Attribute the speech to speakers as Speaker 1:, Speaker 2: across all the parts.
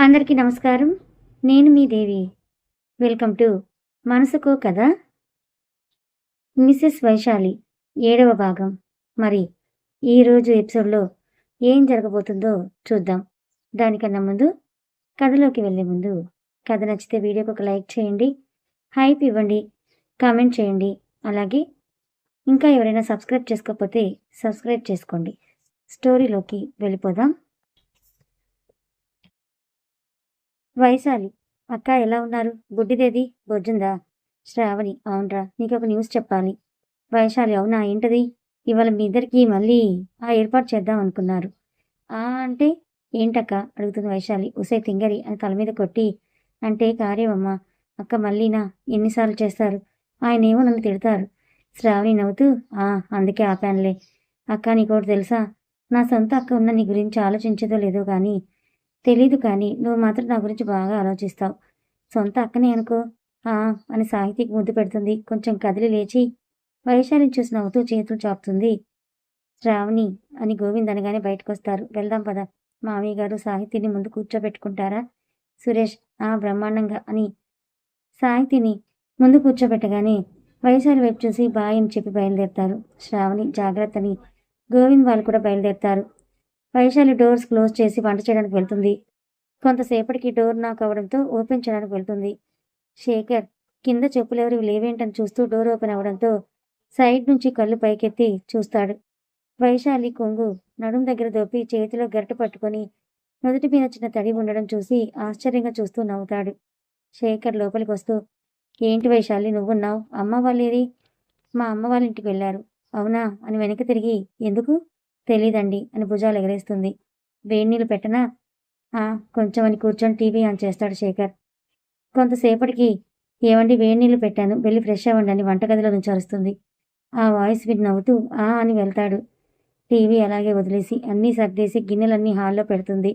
Speaker 1: అందరికీ నమస్కారం. నేను మీ దేవి. వెల్కమ్ టు మనసుకో కథ. మిసెస్ వైశాలి 7వ భాగం. మరి ఈరోజు ఎపిసోడ్లో ఏం జరగబోతుందో చూద్దాం. దానికన్నా ముందు కథలోకి వెళ్ళే ముందు కథ నచ్చితే వీడియోకి ఒక లైక్ చేయండి, హైప్ ఇవ్వండి, కామెంట్ చేయండి. అలాగే ఇంకా ఎవరైనా సబ్స్క్రైబ్ చేసుకోకపోతే సబ్స్క్రైబ్ చేసుకోండి. స్టోరీలోకి వెళ్ళిపోదాం. వైశాలి, అక్క ఎలా ఉన్నారు? బుడ్డిదేది బొజ్జుందా? శ్రావణి, అవునరా, నీకు ఒక న్యూస్ చెప్పాలి. వైశాలి, అవునా, ఏంటది? ఇవాళ మీ ఇద్దరికి మళ్ళీ ఏర్పాటు చేద్దాం అనుకున్నారు. అంటే ఏంటక్క అడుగుతుంది వైశాలి. ఉసే తింగరి అని తల మీద కొట్టి, అంటే కార్యమమ్మా. అక్క మళ్ళీనా? ఎన్నిసార్లు చేస్తారు? ఆయనేమో నన్ను తిడతారు. శ్రావణి నవ్వుతూ, అందుకే ఆపానులే. అక్క నీకోటి తెలుసా? నా సొంత అక్క ఉన్న నీ గురించి ఆలోచించదో లేదో కానీ తెలీదు, కానీ నువ్వు మాత్రం నా గురించి బాగా ఆలోచిస్తావు. సొంత అక్కనే అనుకో. అని సాహితీకి ముద్దు పెడుతుంది. కొంచెం కదిలి లేచి వైశాలిని చూసి నవ్వుతూ చేతులు చాపుతుంది. శ్రావణి అని గోవింద్ అనగానే బయటకొస్తారు. వెళ్దాం పద. మామయ్య గారు సాహితీని ముందు కూర్చోబెట్టుకుంటారా? సురేష్, బ్రహ్మాండంగా అని సాహితీని ముందు కూర్చోబెట్టగానే వైశాలి వైపు చూసి బాయ్ అని చెప్పి బయలుదేరుతారు. శ్రావణి, జాగ్రత్తని గోవింద్ వాళ్ళు కూడా బయలుదేరుతారు. వైశాలి డోర్స్ క్లోజ్ చేసి వంట చేయడానికి వెళ్తుంది. కొంతసేపటికి డోర్ నాక్ అవడంతో ఓపెన్ చేయడానికి వెళ్తుంది. శేఖర్ కింద చెప్పులెవరు లేవేంటని చూస్తూ డోర్ ఓపెన్ అవడంతో సైడ్ నుంచి కళ్ళు పైకెత్తి చూస్తాడు. వైశాలి కొంగు నడుం దగ్గర దోపి చేతిలో గరిటె పట్టుకొని నుదుటి మీద చిన్న తడి ఉండడం చూసి ఆశ్చర్యంగా చూస్తూ నవ్వుతాడు. శేఖర్ లోపలికి వస్తూ, ఏంటి వైశాలి నువ్వున్నావు? అమ్మ వాళ్ళేది? మా అమ్మ వాళ్ళ ఇంటికి వెళ్ళారు. అవునా అని వెనక్కి తిరిగి, ఎందుకు? తెలీదండి అని భుజాలు ఎగరేస్తుంది. వేడినీళ్ళు పెట్టనా? కొంచెం అని కూర్చొని టీవీ ఆన్ చేస్తాడు శేఖర్. కొంతసేపటికి, ఏవండి వేడినీళ్ళు పెట్టాను, వెళ్ళి ఫ్రెష్ అవ్వండి అని వంటగదిలో నుంచి అరుస్తుంది. ఆ వాయిస్ విని నవ్వుతూ అని వెళ్తాడు. టీవీ అలాగే వదిలేసి అన్నీ సర్దేసి గిన్నెలన్నీ హాల్లో పెడుతుంది.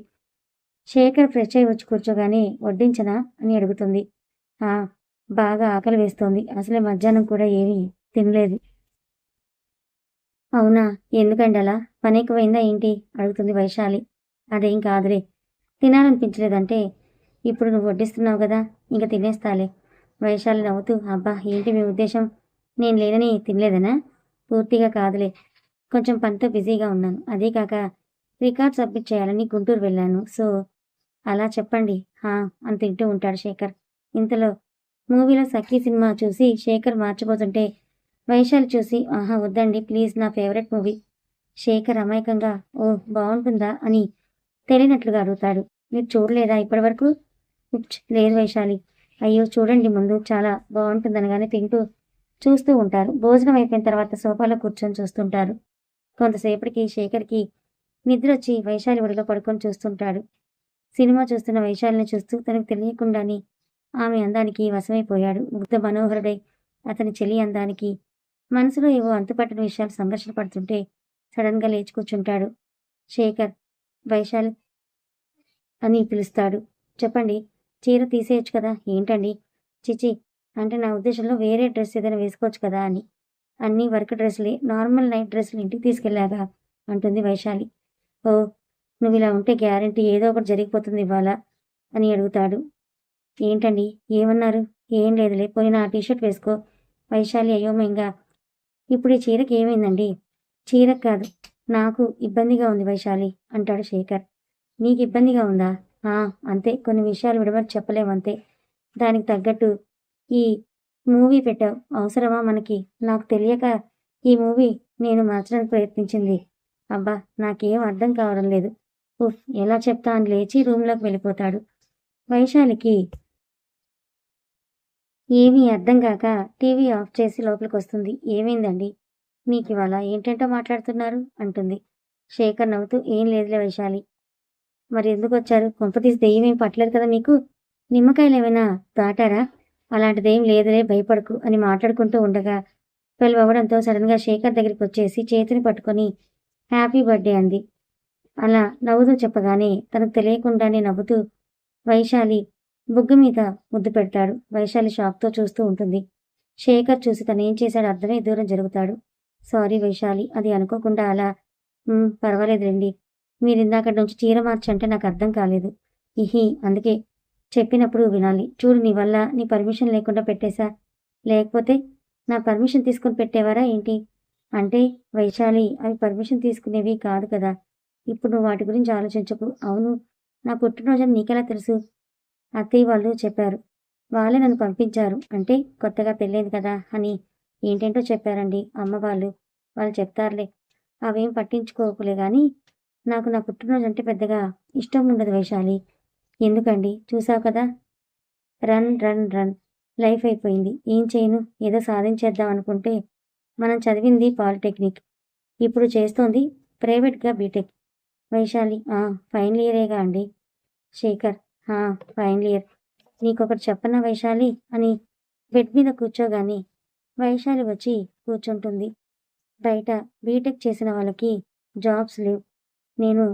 Speaker 1: శేఖర్ ఫ్రెష్ అయి వచ్చి కూర్చోగానే, వడ్డించనా అని అడుగుతుంది. బాగా ఆకలి వేస్తోంది, అసలే మధ్యాహ్నం కూడా ఏమీ తినలేదు. అవునా, ఎందుకండి అలా? పని ఎక్కువైందా ఏంటి అడుగుతుంది వైశాలి. అదేం కాదులే, తినాలనిపించలేదంటే ఇప్పుడు నువ్వు వడ్డిస్తున్నావు కదా, ఇంకా తినేస్తాలే. వైశాలి నవ్వుతూ, అబ్బా ఏంటి మీ ఉద్దేశం? నేను లేనని తినలేదనా? పూర్తిగా కాదులే, కొంచెం పనితో బిజీగా ఉన్నాను. అదే కాక రికార్డ్ సబ్మిట్ చేయాలని గుంటూరు వెళ్ళాను. సో అలా చెప్పండి అని తింటూ ఉంటాడు శేఖర్. ఇంతలో మూవీలో సఖీ సినిమా చూసి శేఖర్ మార్చిపోతుంటే వైశాలి చూసి, వద్దండి ప్లీజ్, నా ఫేవరెట్ మూవీ. శేఖర్ అమాయకంగా, బాగుంటుందా అని తెలియనట్లుగా అడుగుతాడు. మీరు చూడలేదా ఇప్పటి వరకు? లేదు వైశాలి. అయ్యో చూడండి ముందు, చాలా బాగుంటుందనగానే తింటూ చూస్తూ ఉంటారు. భోజనం అయిపోయిన తర్వాత సోఫాలో కూర్చొని చూస్తుంటారు. కొంతసేపటికి శేఖర్కి నిద్ర వచ్చి వైశాలి ఒడిలో పడుకొని చూస్తుంటాడు. సినిమా చూస్తున్న వైశాలిని చూస్తూ తనకు తెలియకుండానే ఆమె అందానికి వశమైపోయాడు. ముగ్ధ మనోహరుడై అతని చెలి అందానికి మనసులో ఏవో అంతుపట్టని విషయాలు సంఘర్షణ పడుతుంటే సడన్గా లేచి కూర్చుంటాడు. శేఖర్, వైశాలి అని పిలుస్తాడు. చెప్పండి, చీర తీసేయచ్చు కదా. ఏంటండి? చిచి, అంటే నా ఉద్దేశంలో వేరే డ్రెస్ ఏదైనా వేసుకోవచ్చు కదా అని. అన్నీ వర్క్ డ్రెస్సులే, నార్మల్ నైట్ డ్రెస్సులు ఇంటికి తీసుకెళ్ళాగా అంటుంది వైశాలి. నువ్వు ఇలా ఉంటే గ్యారెంటీ ఏదో ఒకటి జరిగిపోతుంది ఇవాళ అని అడుగుతాడు. ఏంటండి ఏమన్నారు? ఏం లేదులే, పోయిన ఆ టీషర్ట్ వేసుకో. వైశాలి అయోమయంగా, ఇప్పుడు ఈ చీరకి ఏమైందండి? చీరకు కాదు, నాకు ఇబ్బందిగా ఉంది వైశాలి అంటాడు శేఖర్. నీకు ఇబ్బందిగా ఉందా? అంతే, కొన్ని విషయాలు విడమని చెప్పలేమంతే. దానికి తగ్గట్టు ఈ మూవీ పెట్టావు, అవసరమా మనకి? నాకు తెలియక ఈ మూవీ నేను మార్చడానికి ప్రయత్నించింది. అబ్బా నాకేం అర్థం కావడం లేదు. ఎలా చెప్తా అని లేచి రూమ్లోకి వెళ్ళిపోతాడు. వైశాలికి ఏమీ అర్థం కాక టీవీ ఆఫ్ చేసి లోపలికి వస్తుంది. ఏమైందండి? మీకు ఇవాళ ఏంటంటో మాట్లాడుతున్నారు అంటుంది. శేఖర్ నవ్వుతూ, ఏం లేదులే వైశాలి. మరి ఎందుకు వచ్చారు? కొంపతీసి దెయ్యం ఏం పట్టలేదు కదా మీకు? నిమ్మకాయలు ఏమైనా దాటారా? అలాంటిదేం లేదులే, భయపడకు అని మాట్లాడుకుంటూ ఉండగా 12 అవ్వడంతో సడన్గా శేఖర్ దగ్గరికి వచ్చేసి చేతిని పట్టుకొని హ్యాపీ బర్త్డే అంది. అలా నవ్వుతూ చెప్పగానే తనకు తెలియకుండానే నవ్వుతూ వైశాలి బుగ్గ మీద ముద్దు పెడతాడు. వైశాలి షాక్తో చూస్తూ ఉంటుంది. శేఖర్ చూసి తనేం చేశాడో అర్థమై దూరం జరుగుతాడు. సారీ వైశాలి, అది అనుకోకుండా అలా. పర్వాలేదు రండి. మీరు ఇందాకటి నుంచి చీర మార్చంటే నాకు అర్థం కాలేదు. ఇహి అందుకే చెప్పినప్పుడు వినాలి. చూడు నీ వల్ల నీ పర్మిషన్ లేకుండా పెట్టేశా. లేకపోతే నా పర్మిషన్ తీసుకొని పెట్టేవారా ఏంటి? అంటే వైశాలి అవి పర్మిషన్ తీసుకునేవి కాదు కదా! ఇప్పుడు నువ్వు వాటి గురించి ఆలోచించకు. అవును. నా పుట్టినరోజని నీకెలా తెలుసు? అత్తయ్య వాళ్ళు చెప్పారు. వాళ్ళే నన్ను పంపించారు. అంటే కొత్తగా పెళ్ళైంది కదా అని ఏంటేంటో చెప్పారండి అమ్మ వాళ్ళు. వాళ్ళు చెప్తారులే. అవేం పట్టించుకోకులే గానీ, నాకు నా పుట్టినరోజంటే పెద్దగా ఇష్టం ఉండదు వైశాలి. ఎందుకండి? చూసావు కదా! Run, run, run. లైఫ్ అయిపోయింది. ఏం చేయను? ఏదో సాధించేద్దాం అనుకుంటే, మనం చదివింది పాలిటెక్నిక్. ఇప్పుడు చేస్తోంది ప్రైవేట్‌గా బీటెక్. వైశాలి ఫైనల్ ఇయరేగా అండి. Shekhar final year. నీకొకటి చెప్పనా వైశాలి అని బెడ్ మీద కూర్చోగానే వైశాలి వచ్చి కూర్చుంటుంది. బయట బీటెక్ చేసిన వాళ్ళకి జాబ్స్ లేవు. నేను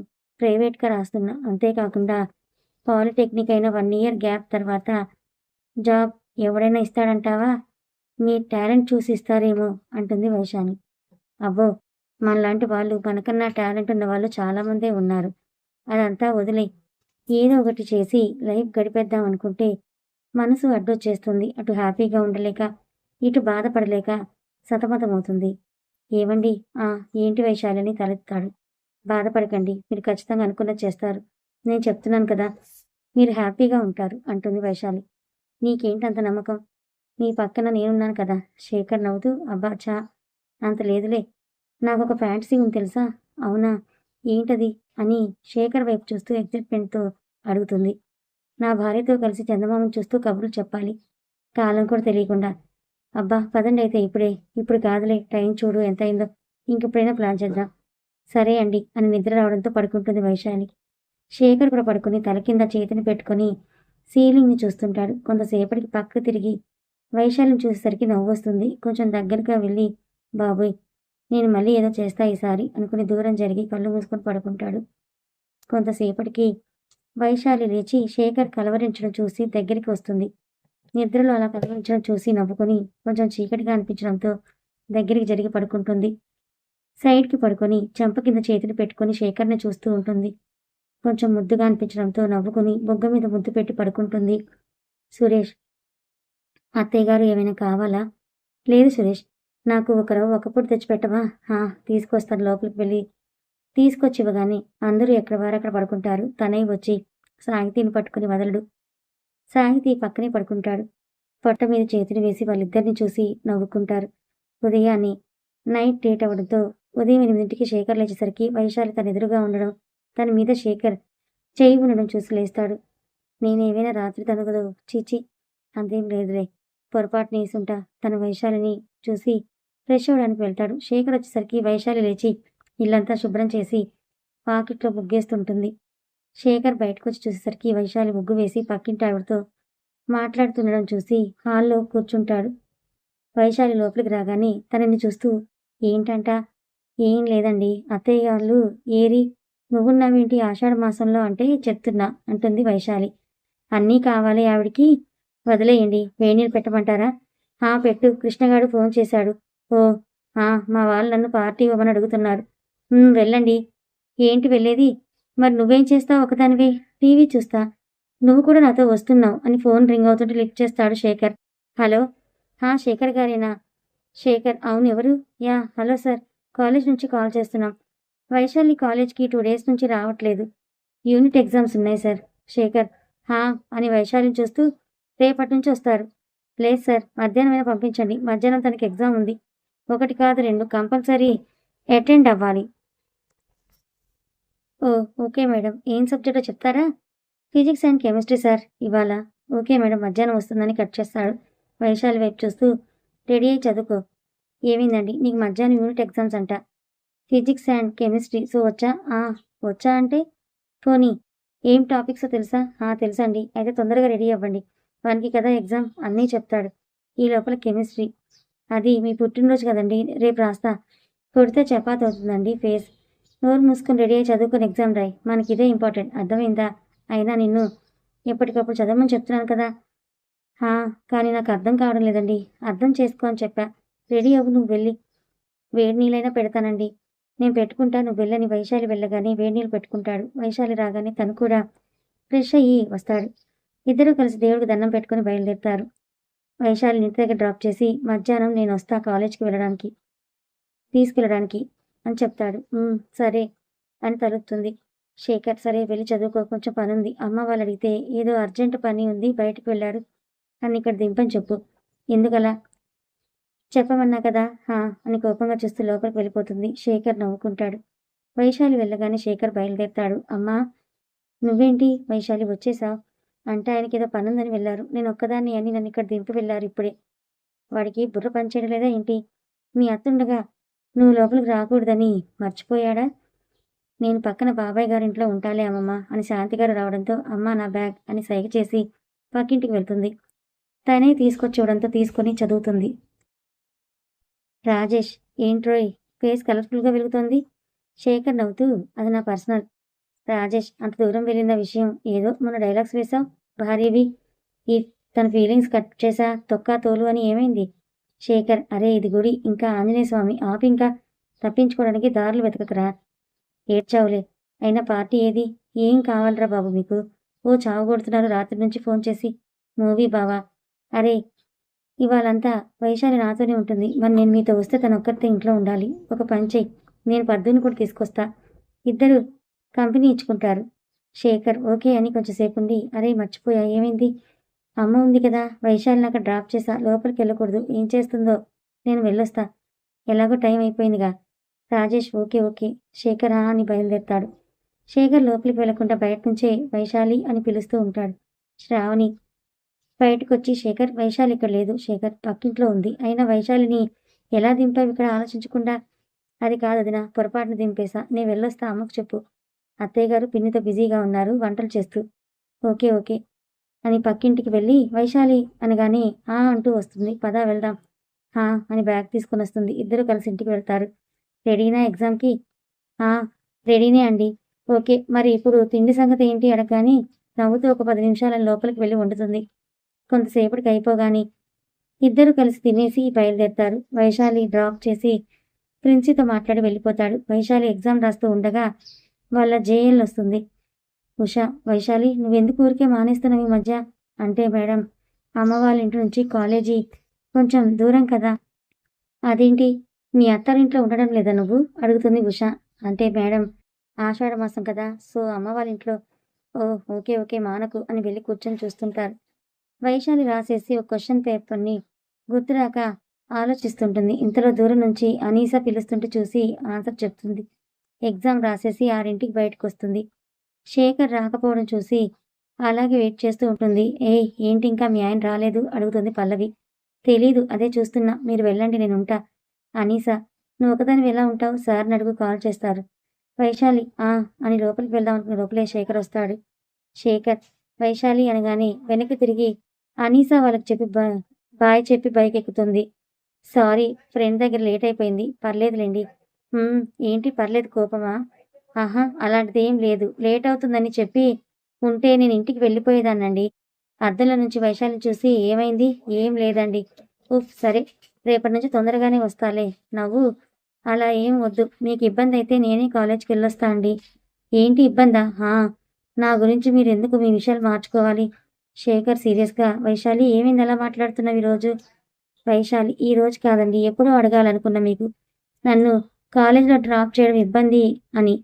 Speaker 1: ప్రైవేట్‌గా రాస్తున్నా. అంతేకాకుండా పాలిటెక్నిక్ అయిన 1 ఇయర్ గ్యాప్ తర్వాత జాబ్ ఎవడైనా ఇస్తాడంటావా? మీ టాలెంట్ చూసి ఇస్తారేమో అంటుంది వైశాలి. అబ్బో! మనలాంటి వాళ్ళు మనకన్నా టాలెంట్ ఉన్నవాళ్ళు చాలామందే ఉన్నారు. అదంతా వదిలేయ్. ఏదో ఒకటి చేసి లైఫ్ గడిపేద్దాం అనుకుంటే మనసు అడ్డొచ్చేస్తుంది. అటు హ్యాపీగా ఉండలేక, ఇటు బాధపడలేక సతమతమవుతుంది. ఏవండీ ఏంటి వైశాలి అని తలెత్తాడు. బాధపడకండి. మీరు ఖచ్చితంగా అనుకున్నది చేస్తారు. నేను చెప్తున్నాను కదా! మీరు హ్యాపీగా ఉంటారు అంటుంది వైశాలి. నీకేంటంత నమ్మకం? నీ పక్కన నేనున్నాను కదా! శేఖర్ నవ్వుతూ అబ్బా ఛ! అంత లేదులే. నాకొక ఫ్యాంటసీ ఉంది తెలుసా? అవునా? ఏంటది? అని శేఖర్ వైపు చూస్తూ ఎక్సైట్‌మెంట్‌తో అడుగుతుంది. నా భార్యతో కలిసి చందమామను చూస్తూ కబుర్లు చెప్పాలి. కాలం కూడా తెలియకుండా. అబ్బా! పదండి అయితే ఇప్పుడే. ఇప్పుడు కాదులే టైం చూడు ఎంతయిందో. ఇంకెప్పుడైనా ప్లాన్ చేద్దాం. సరే అండి అని నిద్ర రావడంతో పడుకుంటుంది వైశాలి. శేఖర్ కూడా పడుకొని తల కింద చేతిని పెట్టుకొని సీలింగ్‌ని చూస్తుంటాడు. కొంతసేపటికి పక్కకు తిరిగి వైశాలిని చూసేసరికి నవ్వొస్తుంది. కొంచెం దగ్గరగా వెళ్ళి బాబోయ్! నేను మళ్ళీ ఏదో చేస్తా ఈసారి అనుకుని దూరం జరిగి కళ్ళు మూసుకొని పడుకుంటాడు. కొంతసేపటికి వైశాలి లేచి శేఖర్ కలవరించడం చూసి దగ్గరికి వస్తుంది. నిద్రలో అలా కలవరించడం చూసి నవ్వుకొని కొంచెం చీకటిగా అనిపించడంతో దగ్గరికి జరిగి పడుకుంటుంది. సైడ్‌కి పడుకొని చెంప కింద చేతులు పెట్టుకొని శేఖర్‌ని చూస్తూ ఉంటుంది. కొంచెం ముద్దుగా అనిపించడంతో నవ్వుకొని బుగ్గ మీద ముద్దు పెట్టి పడుకుంటుంది. సురేష్ అత్తయ్య గారు ఏమైనా కావాలా? లేదు సురేష్. నాకు ఒక రవ్వ ఒక్కపూట తెచ్చిపెట్టవా? తీసుకొస్తాను లోపలికి వెళ్ళి తీసుకొచ్చి ఇవ్వగానే అందరూ ఎక్కడ వారక్కడ పడుకుంటారు. తనయ్య వచ్చి సాహితీని పట్టుకుని వదలడు. సాహితీ పక్కనే పడుకుంటాడు. పొట్ట మీద చేతులు వేసి వాళ్ళిద్దరిని చూసి నవ్వుకుంటారు. ఉదయాన్నే నైట్ డేట్ అవ్వడంతో ఉదయం 8కి శేఖర్ లేచేసరికి వైశాలి తన ఎదురుగా ఉండడం, తన మీద శేఖర్ చేయి ఉండడం చూసి లేస్తాడు. నేనేమైనా రాత్రి తనుగదో చీచి అంతేం లేదులే. పొరపాటున వేసుంటా. తన వైశాలిని చూసి ఫ్రెష్ అవ్వడానికి వెళ్తాడు. శేఖర్ వచ్చేసరికి వైశాలి లేచి ఇల్లంతా శుభ్రం చేసి వాకిట్లో ముగ్గేస్తుంటుంది. శేఖర్ బయటకొచ్చి చూసేసరికి వైశాలి ముగ్గు వేసి పక్కింటి ఆవిడతో మాట్లాడుతుండడం చూసి హాల్లో కూర్చుంటాడు. వైశాలి లోపలికి రాగానే తనని చూస్తూ ఏంటంట? ఏం లేదండి. అత్తయ్య గారు ఏరి నువ్వున్నావేంటి ఆషాఢ మాసంలో అంటే చెప్తున్నా అంటుంది వైశాలి. అన్నీ కావాలి ఆవిడికి. వదిలేయండి. వేడినీళ్ళు పెట్టమంటారా? పెట్టు. కృష్ణగాడు ఫోన్ చేశాడు. ఓ మా వాళ్ళు నన్ను పార్టీ ఇవ్వమని అడుగుతున్నారు. వెళ్ళండి. ఏంటి వెళ్ళేది? మరి నువ్వేం చేస్తావు ఒకదానివే? టీవీ చూస్తా. నువ్వు కూడా నాతో వస్తున్నావు అని ఫోన్ రింగ్ అవుతుంటే లిఫ్ట్ చేస్తాడు శేఖర్. హలో శేఖర్ గారేనా? శేఖర్ అవును ఎవరు? Hello sir. కాలేజ్ నుంచి కాల్ చేస్తున్నాం. వైశాలి కాలేజ్కి 2 డేస్ నుంచి రావట్లేదు. యూనిట్ ఎగ్జామ్స్ ఉన్నాయి సార్. శేఖర్ అని వైశాలిని చూస్తూ రేపటి నుంచి వస్తారు. లేదు సార్ మధ్యాహ్నమైనా పంపించండి. మధ్యాహ్నం తనకి ఎగ్జామ్ ఉంది. 1 కాదు 2 కంపల్సరీ అటెండ్ అవ్వాలి. Okay madam. ఏం సబ్జెక్టో చెప్తారా? ఫిజిక్స్ అండ్ కెమిస్ట్రీ సార్ ఇవాళ. ఓకే మేడం మధ్యాహ్నం వస్తుందని కట్ చేస్తాడు. వైశాలి వైపు చూస్తూ రెడీ అయి చదువుకో. ఏమైందండి? నీకు మధ్యాహ్నం యూనిట్ ఎగ్జామ్స్ అంట. Physics and chemistry. సో వచ్చా? వచ్చా అంటే పోనీ ఏం టాపిక్సో తెలుసా? తెలుసండి. అయితే తొందరగా రెడీ అవ్వండి. 1కి కదా ఎగ్జామ్ అన్నీ చెప్తాడు. ఈ లోపల కెమిస్ట్రీ. అది మీ పుట్టినరోజు కదండి. రేపు రాస్తా. కొడితే చపాతి అవుతుందండి ఫేస్. నోరు మూసుకొని రెడీ అయ్యి చదువుకొని ఎగ్జామ్ రాయి. మనకి ఇదే ఇంపార్టెంట్. అర్థమైందా? అయినా నిన్ను ఎప్పటికప్పుడు చదవమని చెప్తున్నాను కదా! కానీ నాకు అర్థం కావడం లేదండి. అర్థం చేసుకో అని చెప్పా. రెడీ అవ్వు నువ్వు వెళ్ళి. వేడి నీళ్ళైనా పెడతానండి. నేను పెట్టుకుంటా నువ్వు వెళ్ళని వైశాలి వెళ్ళగానే వేడి నీళ్ళు పెట్టుకుంటాడు. వైశాలి రాగానే తను కూడా ఫ్రెష్ అయ్యి వస్తాడు. ఇద్దరూ కలిసి దేవుడికి దండం పెట్టుకుని బయలుదేరుతారు. వైశాలిని ఇంటి దగ్గర డ్రాప్ చేసి మధ్యాహ్నం నేను వస్తా కాలేజ్కి తీసుకెళ్ళడానికి అని చెప్తాడు. సరే అని తలుపుతుంది. శేఖర్ సరే వెళ్ళి చదువుకో, కొంచెం పనుంది. అమ్మ వాళ్ళు అడిగితే ఏదో అర్జెంటు పని ఉంది బయటకు వెళ్ళాడు అని ఇక్కడ దింపని చెప్పు. ఎందుకలా? చెప్పమన్నా కదా అని కోపంగా చూస్తూ లోపలికి వెళ్ళిపోతుంది. శేఖర్ నవ్వుకుంటాడు. వైశాలి వెళ్ళగానే శేఖర్ బయలుదేరుతాడు. అమ్మా నువ్వేంటి వైశాలి వచ్చేసావు అంటే ఆయనకి ఏదో పనుందని వెళ్ళారు. నేను ఒక్కదాన్ని అని నన్ను ఇక్కడ దింపి వెళ్ళారు ఇప్పుడే. వాడికి బుర్ర పనిచేయడం లేదా ఏంటి? మీ అత్తుండగా నువ్వు లోపలికి రాకూడదని మర్చిపోయాడా? నేను పక్కన బాబాయ్ గారింట్లో ఉంటాలే అమ్మమ్మ అని శాంతిగారు రావడంతో అమ్మ నా బ్యాగ్ అని సైగ చేసి పక్కింటికి వెళ్తుంది. తనే తీసుకొచ్చివడంతో తీసుకొని చదువుతుంది. రాజేష్ ఏంట్రోయ్ ఫేస్ కలర్ఫుల్గా వెలుగుతోంది. శేఖర్ నవ్వుతూ అది నా పర్సనల్. రాజేష్ అంత దూరం వెళ్ళిన విషయం ఏదో మన డైలాగ్స్ వేశావు భార్యవి. ఈ తన ఫీలింగ్స్ కట్ చేసా తొక్కా తోలు అని ఏమైంది? శేఖర్ అరే ఇది గుడి ఇంకా ఆంజనేయ స్వామి ఆపి ఇంకా తప్పించుకోవడానికి దారులు వెతకకరా. ఏడ్చావులే. అయినా పార్టీ ఏది? ఏం కావాలరా బాబు మీకు? ఓ చావు కొడుతున్నారు రాత్రి నుంచి ఫోన్ చేసి. మూవీ బావా. అరే ఇవాళంతా వైశాలి నాతోనే ఉంటుంది. మరి నేను మీతో వస్తే తన ఒక్కరితో ఇంట్లో ఉండాలి. ఒక పని చెయ్యి, నేను పద్దుని కూడా తీసుకొస్తా. ఇద్దరు కంపెనీ ఇచ్చుకుంటారు. శేఖర్ ఓకే అని కొంచెంసేపు ఉండి అరే మర్చిపోయా ఏమైంది? అమ్మ ఉంది కదా వైశాలిని అక్కడ డ్రాప్ చేసా. లోపలికి వెళ్ళకూడదు. ఏం చేస్తుందో నేను వెళ్ళొస్తా. ఎలాగో టైం అయిపోయిందిగా. Rajesh okay okay. శేఖర్ అని బయలుదేరుతాడు. శేఖర్ లోపలికి వెళ్లకుండా బయట నుంచే వైశాలి అని పిలుస్తూ ఉంటాడు. శ్రావణి బయటకొచ్చి శేఖర్ వైశాలి ఇక్కడ లేదు. శేఖర్ పక్కింట్లో ఉంది. అయినా వైశాలిని ఎలా దింపావు ఇక్కడ ఆలోచించకుండా? అది కాదు అది నా పొరపాటును దింపేశా. నేను వెళ్ళొస్తా అమ్మకు చెప్పు. అత్తయ్య గారు పిన్నితో బిజీగా ఉన్నారు వంటలు చేస్తూ. ఓకే ఓకే అని పక్కింటికి వెళ్ళి వైశాలి అనగానే అంటూ వస్తుంది. పదా వెళ్దాం అని బ్యాగ్ తీసుకుని వస్తుంది. ఇద్దరు కలిసి ఇంటికి వెళ్తారు. రెడీనా ఎగ్జామ్కి? రెడీనే అండి. ఓకే మరి ఇప్పుడు తిండి సంగతి ఏంటి అడగగానే నవ్వుతూ ఒక 10 నిమిషాలను లోపలికి వెళ్ళి వండుతుంది. కొంతసేపటికి అయిపోగాని ఇద్దరు కలిసి తినేసి బయలుదేరుతారు. వైశాలి డ్రాప్ చేసి ప్రిన్సీతో మాట్లాడి వెళ్ళిపోతాడు. వైశాలి ఎగ్జామ్ రాస్తూ ఉండగా వాళ్ళ జేఎల్ వస్తుంది. ఉషా వైశాలి నువ్వెందుకు ఊరికే మానేస్తున్నావు ఈ మధ్య? అంటే మేడం అమ్మ వాళ్ళ ఇంటి నుంచి కాలేజీ కొంచెం దూరం కదా. అదేంటి మీ అత్తారింట్లో ఉండడం లేదా నువ్వు? అడుగుతుంది ఉష. అంటే మేడం ఆషాఢ మాసం కదా సో అమ్మ వాళ్ళ ఇంట్లో. ఓ ఓకే ఓకే మానకు అని వెళ్ళి కూర్చొని చూస్తుంటారు. వైశాలి రాసేసి ఒక క్వశ్చన్ పేపర్ని గుర్తురాక ఆలోచిస్తుంటుంది. ఇంతలో దూరం నుంచి అనీసా పిలుస్తుంటే చూసి ఆన్సర్ చెప్తుంది. ఎగ్జామ్ రాసేసి 6ంటికి బయటకు వస్తుంది. శేఖర్ రాకపోవడం చూసి అలాగే వెయిట్ చేస్తూ ఉంటుంది. ఏంటి ఇంకా మీ ఆయన రాలేదు? అడుగుతుంది పల్లవి. తెలీదు అదే చూస్తున్నా. మీరు వెళ్ళండి నేనుంటా. అనీసా నువ్వు ఒకదానివి ఎలా ఉంటావు? సార్ని అడుగు కాల్ చేస్తారు. వైశాలి అని లోపలికి వెళ్దాం అనుకున్న లోపలే శేఖర్ వస్తాడు. శేఖర్ వైశాలి అనగానే వెనక్కి తిరిగి అనీసా వాళ్ళకి చెప్పి బాయ్ చెప్పి బైక్ ఎక్కుతుంది. సారీ ఫ్రెండ్ దగ్గర లేట్ అయిపోయింది. పర్లేదులేండి. ఏంటి పర్లేదు కోపమా? అలాంటిది ఏం లేదు. లేట్ అవుతుందని చెప్పి ఉంటే నేను ఇంటికి వెళ్ళిపోయేదాన్నండి. అద్దంలో నుంచి వైశాలిని చూసి ఏమైంది? ఏం లేదండి. సరే రేపటి నుంచి తొందరగానే వస్తాలే. నవ్వు అలా ఏం వద్దు. మీకు ఇబ్బంది అయితే నేనే కాలేజ్కి వెళ్ళొస్తా అండి. ఏంటి ఇబ్బందా? నా గురించి మీరు ఎందుకు మీ విషయాలు మార్చుకోవాలి? శేఖర్ సీరియస్గా వైశాలి ఏమైంది అలా మాట్లాడుతున్నావు ఈరోజు? వైశాలి ఈ రోజు కాదండి ఎప్పుడూ అడగాలనుకున్నా మీకు నన్ను కాలేజ్లో డ్రాప్ చేయడం ఇబ్బంది అని.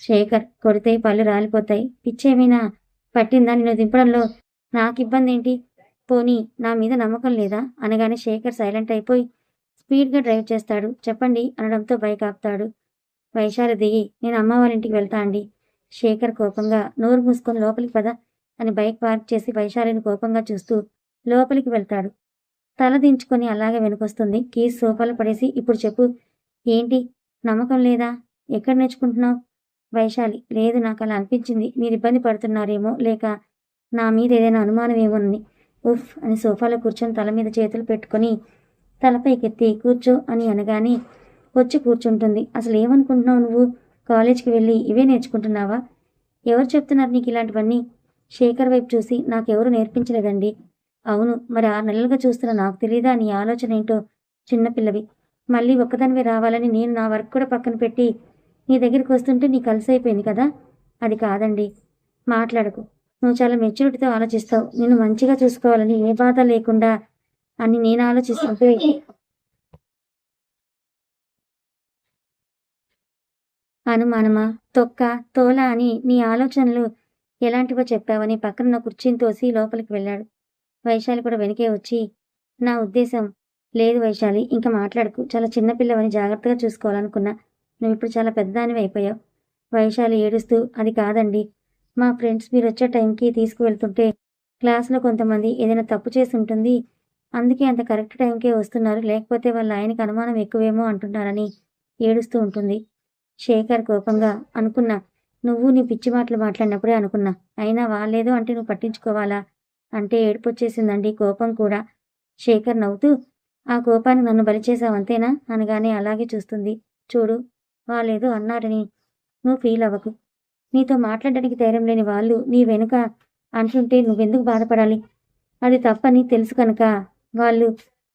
Speaker 1: శేఖర్ కొడితే పళ్ళు రాలిపోతాయి. పిచ్చేమైనా పట్టిందా నిన్ను దింపడంలో? నాకు ఇబ్బంది ఏంటి? పోనీ నా మీద నమ్మకం లేదా? అనగానే శేఖర్ సైలెంట్ అయిపోయి స్పీడ్గా డ్రైవ్ చేస్తాడు. చెప్పండి అనడంతో బైక్ ఆపుతాడు. వైశాలి దిగి నేను అమ్మ వాళ్ళ ఇంటికి వెళ్తా అండి. శేఖర్ కోపంగా నోరు మూసుకొని లోపలికి పద అని బైక్ పార్క్ చేసి వైశాలిని కోపంగా చూస్తూ లోపలికి వెళ్తాడు. తల దించుకొని అలాగే వెనుకొస్తుంది. కీస్ సోఫాలో పడేసి ఇప్పుడు చెప్పు ఏంటి? నమ్మకం లేదా? ఎక్కడ నేర్చుకుంటున్నావు? వైశాలి లేదు నాకు అలా అనిపించింది. మీరు ఇబ్బంది పడుతున్నారేమో లేక నా మీద ఏదైనా అనుమానమేమోనని. అని సోఫాలో కూర్చొని తల మీద చేతులు పెట్టుకొని తలపైకెత్తి కూర్చో అని అనగానే వచ్చి కూర్చుంటుంది. అసలు ఏమనుకుంటున్నావు నువ్వు? కాలేజ్కి వెళ్ళి ఇవే నేర్చుకుంటున్నావా? ఎవరు చెప్తున్నారు నీకు ఇలాంటివన్నీ? శేఖర్ వైపు చూసి నాకెవరు నేర్పించలేదండి. అవును మరి 6 నెలలుగా చూస్తున్నా నాకు తెలీదా నీ ఆలోచన ఏంటో? చిన్నపిల్లవి. మళ్ళీ ఒక్కదానివే రావాలని నేను నా వర్క్ కూడా పక్కన పెట్టి నీ దగ్గరికి వస్తుంటే నీకు కలిసి అయిపోయింది కదా. అది కాదండి. మాట్లాడకు. నువ్వు చాలా మెచ్యూరిటీతో ఆలోచిస్తావు. నిన్ను మంచిగా చూసుకోవాలని, ఏ బాధ లేకుండా అని నేను ఆలోచిస్తుంటే అనుమానమా, తొక్క, తోల అని నీ ఆలోచనలు ఎలాంటివో చెప్పావని పక్కనున్న కుర్చీని తోసి లోపలికి వెళ్ళాడు. వైశాలి కూడా వెనకే వచ్చి, నా ఉద్దేశం లేదు వైశాలి, ఇంకా మాట్లాడకు. చాలా చిన్నపిల్లవని జాగ్రత్తగా చూసుకోవాలనుకున్నా. నువ్విప్పుడు చాలా పెద్దదానివి అయిపోయావు. వైశాలి ఏడుస్తూ, అది కాదండి. మా ఫ్రెండ్స్ మీరొచ్చే టైంకి తీసుకువెళ్తుంటే క్లాస్లో కొంతమంది ఏదైనా తప్పు చేసి ఉంటుంది. అందుకే అంత కరెక్ట్ టైంకే వస్తున్నారు. లేకపోతే వాళ్ళ ఆయనకి అనుమానం ఎక్కువేమో అంటున్నారని ఏడుస్తూ ఉంటుంది. శేఖర్ కోపంగా, అనుకున్నా. నువ్వు నీ పిచ్చి మాటలు మాట్లాడినప్పుడే అనుకున్నా. అయినా వాళ్ళేదో అంటే నువ్వు పట్టించుకోవాలా? అంటే ఏడుపొచ్చేసిందండి, కోపం కూడా. శేఖర్ నవ్వుతూ, ఆ కోపాన్ని నన్ను బలి చేశావంతేనా అనగానే అలాగే చూస్తుంది. చూడు, వాళ్ళేదో అన్నారని నువ్వు ఫీల్ అవ్వకు. నీతో మాట్లాడడానికి ధైర్యం లేని వాళ్ళు నీ వెనుక అంటుంటే నువ్వెందుకు బాధపడాలి? అది తప్పని తెలుసు కనుక వాళ్ళు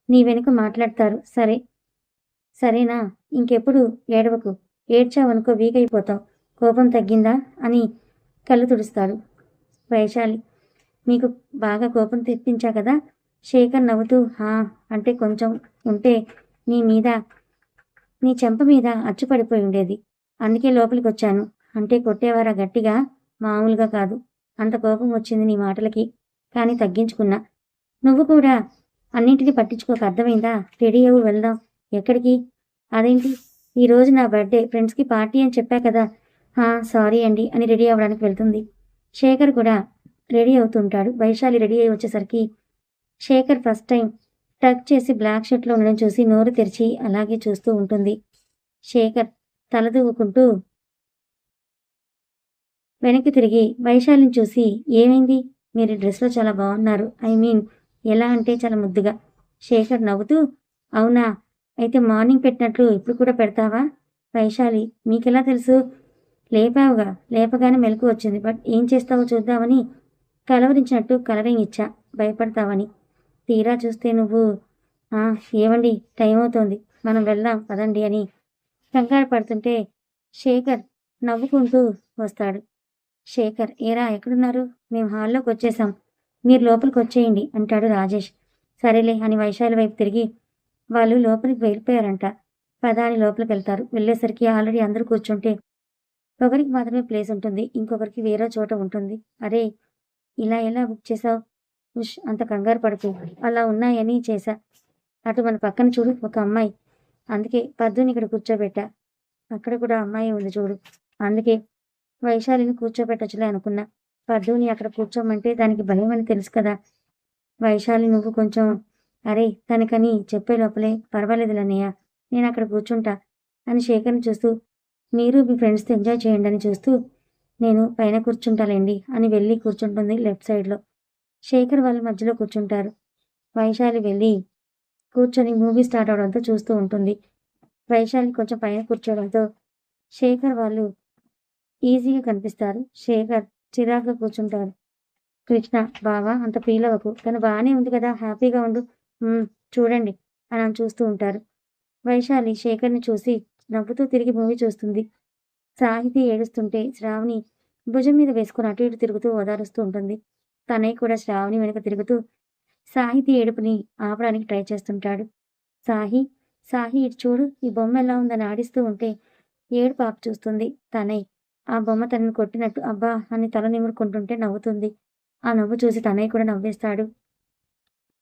Speaker 1: నీ వెనుక మాట్లాడతారు. సరేనా? ఇంకెప్పుడు ఏడవకు. ఏడ్చావనుకో వీక్ అయిపోతావు. కోపం తగ్గిందా అని కళ్ళు తుడుస్తాడు. వైశాలి, మీకు బాగా కోపం తెప్పించా కదా? శేఖర్ నవ్వుతూ, హా అంటే కొంచెం ఉంటే నీ చెంప మీద అచ్చు పడిపోయి ఉండేది. అందుకే లోపలికి వచ్చాను. అంటే కొట్టేవారా గట్టిగా? మామూలుగా కాదు. అంత కోపం వచ్చింది నీ మాటలకి. కానీ తగ్గించుకున్నా. నువ్వు కూడా అన్నింటినీ పట్టించుకోక, అర్థమైందా? రెడీ అవ్వు, వెళ్దాం. ఎక్కడికి? అదేంటి, ఈరోజు నా బర్త్డే, ఫ్రెండ్స్కి పార్టీ అని చెప్పా కదా. సారీ అండి అని రెడీ అవ్వడానికి వెళ్తుంది. శేఖర్ కూడా రెడీ అవుతుంటాడు. వైశాలి రెడీ అయి వచ్చేసరికి శేఖర్ ఫస్ట్ టైం టక్ చేసి బ్లాక్ షర్ట్లో ఉండడం చూసి నోరు తెరిచి అలాగే చూస్తూ ఉంటుంది. శేఖర్ తలదూవుకుంటూ వెనక్కి తిరిగి వైశాలిని చూసి, ఏమైంది? మీరు డ్రెస్లో చాలా బాగున్నారు. ఎలా అంటే చాలా ముద్దుగా. శేఖర్ నవ్వుతూ, అవునా? అయితే మార్నింగ్ పెట్టినట్లు ఇప్పుడు కూడా పెడతావా? వైశాలి, మీకెలా తెలుసు? లేపావుగా. లేపగానే మెలకు వచ్చింది. బట్ ఏం చేస్తావో చూద్దామని కలవరించినట్టు కలరింగ్ ఇచ్చా, భయపడతావని. తీరా చూస్తే నువ్వు ఏవండి, టైం అవుతోంది, మనం వెళ్దాం పదండి అని కంగారు పడుతుంటే శేఖర్ నవ్వుకుంటూ వస్తాడు. శేఖర్, ఏరా ఎక్కడున్నారు? మేము హాల్లోకి వచ్చేసాం, మీరు లోపలికి వచ్చేయండి అంటాడు రాజేష్. సరేలే అని వైశాలి వైపు తిరిగి, వాళ్ళు లోపలికి వెళ్ళిపోయారంట. పదాని లోపలికి వెళ్తారు. వెళ్ళేసరికి ఆల్రెడీ అందరూ కూర్చుంటే ఒకరికి మాత్రమే ప్లేస్ ఉంటుంది, ఇంకొకరికి వేరే చోట ఉంటుంది. అరే, ఇలా ఎలా బుక్ చేసావు? ఉష్, అంత కంగారు పడుతూ, అలా ఉన్నాయని చేశా. అటు మన పక్కన చూడు, ఒక అమ్మాయి. అందుకే పద్దుని ఇక్కడ కూర్చోబెట్టా. అక్కడ కూడా అమ్మాయి ఉంది చూడు. అందుకే వైశాలిని కూర్చోబెట్టచ్చులే అనుకున్నా. పద్దుని అక్కడ కూర్చోమంటే దానికి భయం అని తెలుసు కదా. వైశాలి, నువ్వు కొంచెం అరే తనకని చెప్పే లోపలే, పర్వాలేదులన్నయ్య, నేను అక్కడ కూర్చుంటా అని శేఖర్ని చూస్తూ, మీరు మీ ఫ్రెండ్స్తో ఎంజాయ్ చేయండి అని చూస్తూ, నేను పైన కూర్చుంటాలేండి అని వెళ్ళి కూర్చుంటుంది లెఫ్ట్ సైడ్లో. శేఖర్ వాళ్ళ మధ్యలో కూర్చుంటారు. వైశాలి వెళ్ళి కూర్చొని మూవీ స్టార్ట్ అవడంతో చూస్తూ ఉంటుంది. వైశాలి కొంచెం పైన కూర్చోవడంతో శేఖర్ వాళ్ళు ఈజీగా కనిపిస్తారు. శేఖర్ చిరాగ్గా కూర్చుంటారు. కృష్ణ, బావా అంత ఫీల్ అవ్వకు, తను బాగానే ఉంది కదా, హ్యాపీగా ఉండు, చూడండి అని చూస్తూ ఉంటారు. వైశాలి శేఖర్ని చూసి నవ్వుతూ తిరిగి మూవీ చూస్తుంది. సాహితి ఏడుస్తుంటే శ్రావణి భుజం మీద వేసుకుని అటు ఇటు తిరుగుతూ ఓదారుస్తూ ఉంటుంది. తనయ్య కూడా శ్రావణి వెనుక తిరుగుతూ సాహితి ఏడుపుని ఆపడానికి ట్రై చేస్తుంటాడు. సాహి ఇటు చూడు, ఈ బొమ్మ ఎలా ఉందని ఆడిస్తూ ఉంటే ఏడుపు ఆపు చూస్తుంది. తనయ్య ఆ బొమ్మ తనని కొట్టినట్టు అబ్బా అని తల నిమురుకుంటుంటే నవ్వుతుంది. ఆ నవ్వు చూసి తనయ్య కూడా నవ్వేస్తాడు.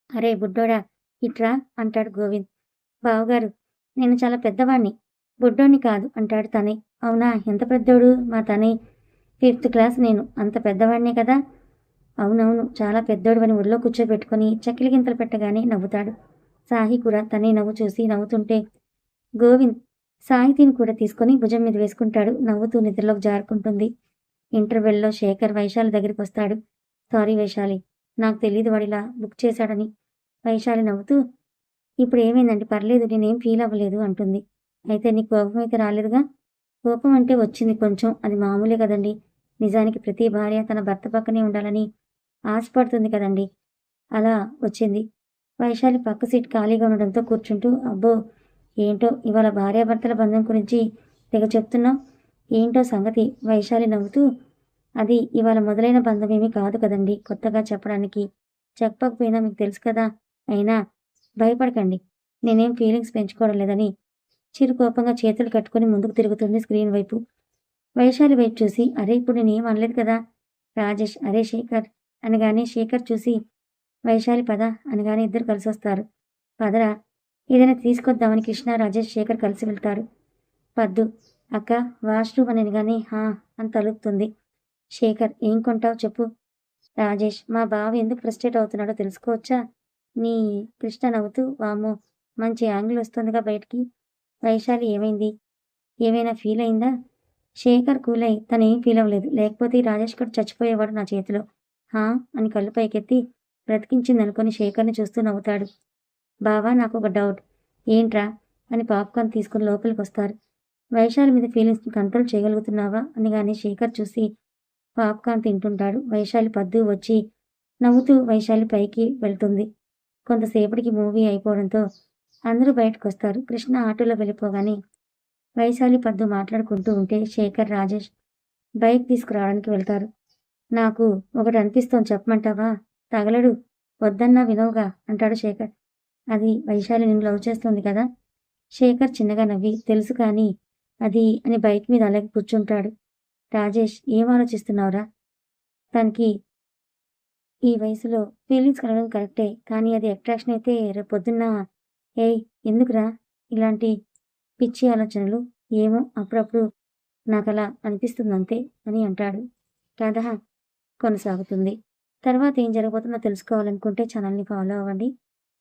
Speaker 1: అరే బుడ్డోడా, ఇట్రా అంటాడు గోవింద్. బావగారు, నేను చాలా పెద్దవాణ్ణి, బుడ్డోని కాదు అంటాడు తనయ్. అవునా, ఎంత పెద్దోడు? మా తనయ్ 5th క్లాస్, నేను అంత పెద్దవాడినే కదా. అవునవును, చాలా పెద్దోడు అని ఒళ్ళో కూర్చోబెట్టుకుని చక్కిలి గింతలు పెట్టగానే నవ్వుతాడు. సాహి కూడా తనయ్య నవ్వు చూసి నవ్వుతుంటే గోవింద్ సాహితిని కూడా తీసుకొని భుజం మీద వేసుకుంటాడు. నవ్వుతూ నిద్రలోకి జారుకుంటుంది. ఇంటర్వెల్లో శేఖర్ వైశాలి దగ్గరికి వస్తాడు. సారీ వైశాలి, నాకు తెలియదు వాడిలా బుక్ చేశాడని. వైశాలి నవ్వుతూ, ఇప్పుడు ఏమైందండి? పర్లేదు, నేనేం ఫీల్ అవ్వలేదు అంటుంది. అయితే నీ కోపం అయితే రాలేదుగా? కోపం అంటే వచ్చింది కొంచెం, అది మామూలే కదండి. నిజానికి ప్రతి భార్య తన భర్త పక్కనే ఉండాలని ఆశపడుతుంది కదండి, అలా వచ్చింది. వైశాలి పక్క సీట్ ఖాళీగా ఉండడంతో కూర్చుంటూ, అబ్బో ఏంటో ఇవాళ భార్యాభర్తల బంధం గురించి తెగ చెప్తున్నావు, ఏంటో సంగతి? వైశాలి నవ్వుతూ, అది ఇవాళ మొదలైన బంధమేమీ కాదు కదండి కొత్తగా చెప్పడానికి. చెప్పకపోయినా మీకు తెలుసు కదా! అయినా భయపడకండి. నేనేం ఫీలింగ్స్ పెంచుకోవడం లేదని చిరుకోపంగా చేతులు కట్టుకొని ముందుకు తిరుగుతుంది స్క్రీన్ వైపు. వైశాలి వైపు చూసి, అరే ఇప్పుడు నేనేం అనలేదు కదా! రాజేష్, అరే శేఖర్ అనగానే శేఖర్ చూసి, వైశాలి పద అనగానే ఇద్దరు కలిసొస్తారు. పదరా ఏదైనా తీసుకొద్దామని కృష్ణ, రాజేష్, శేఖర్ కలిసి వెళ్తారు. పద్దు, అక్క వాష్‌రూమ్ అని అనగానే హా అని తలుపుతుంది. శేఖర్, ఏం కొంటావు చెప్పు. రాజేష్, మా బావ ఎందుకు ఫ్రస్ట్రేట్ అవుతున్నాడో తెలుసుకోవచ్చా? నీ కృష్ణ నవ్వుతూ, వామ్మో మంచి యాంగిల్ వస్తుందిగా బయటికి. వైశాలి, ఏమైంది? ఏమైనా ఫీల్ అయిందా? శేఖర్ కూలై తనేం ఫీల్ అవ్వలేదు. లేకపోతే ఈ రాజేష్ కూడా చచ్చిపోయేవాడు నా చేతిలో. హా అని కళ్ళు పైకెత్తి బ్రతికించిందనుకొని శేఖర్ని చూస్తూ నవ్వుతాడు. బావా నాకొక డౌట్. ఏంట్రా అని పాప్కార్న్ తీసుకుని లోపలికొస్తారు. వైశాలి మీద ఫీలింగ్స్ని కంట్రోల్ చేయగలుగుతున్నావా అనగానే శేఖర్ చూసి పాప్కార్న్ తింటుంటాడు. వైశాలి పద్దు వచ్చి నవ్వుతూ వైశాలి పైకి వెళ్తుంది. కొంతసేపటికి మూవీ అయిపోవడంతో అందరూ బయటకొస్తారు. కృష్ణ ఆటోలో వెళ్ళిపోగానే వైశాలి పద్దు మాట్లాడుకుంటూ ఉంటే శేఖర్, రాజేష్ బైక్ తీసుకురావడానికి వెళ్తారు. నాకు ఒకటి అనిపిస్తోంది చెప్పమంటావా? తగలడు, వద్దన్నా వినవుగా అంటాడు శేఖర్. అది వైశాలి నిన్ను లవ్ చేస్తుంది కదా? శేఖర్ చిన్నగా నవ్వి, తెలుసు కానీ అది అని బైక్ మీద అలాగే కూర్చుంటాడు. రాజేష్, ఏం ఆలోచిస్తున్నావురా? తనకి ఈ వయసులో ఫీలింగ్స్ కలగడం కరెక్టే, కానీ అది అట్రాక్షన్ అయితే రేపొద్దున్న ఏయ్ ఎందుకురా ఇలాంటి పిచ్చి ఆలోచనలు? ఏమో అప్పుడప్పుడు నాకలా అనిపిస్తుందంతే అని అంటాడు. కథ కొనసాగుతుంది. తర్వాత ఏం జరగబోతుందో తెలుసుకోవాలనుకుంటే ఛానల్‌ని ఫాలో అవ్వండి.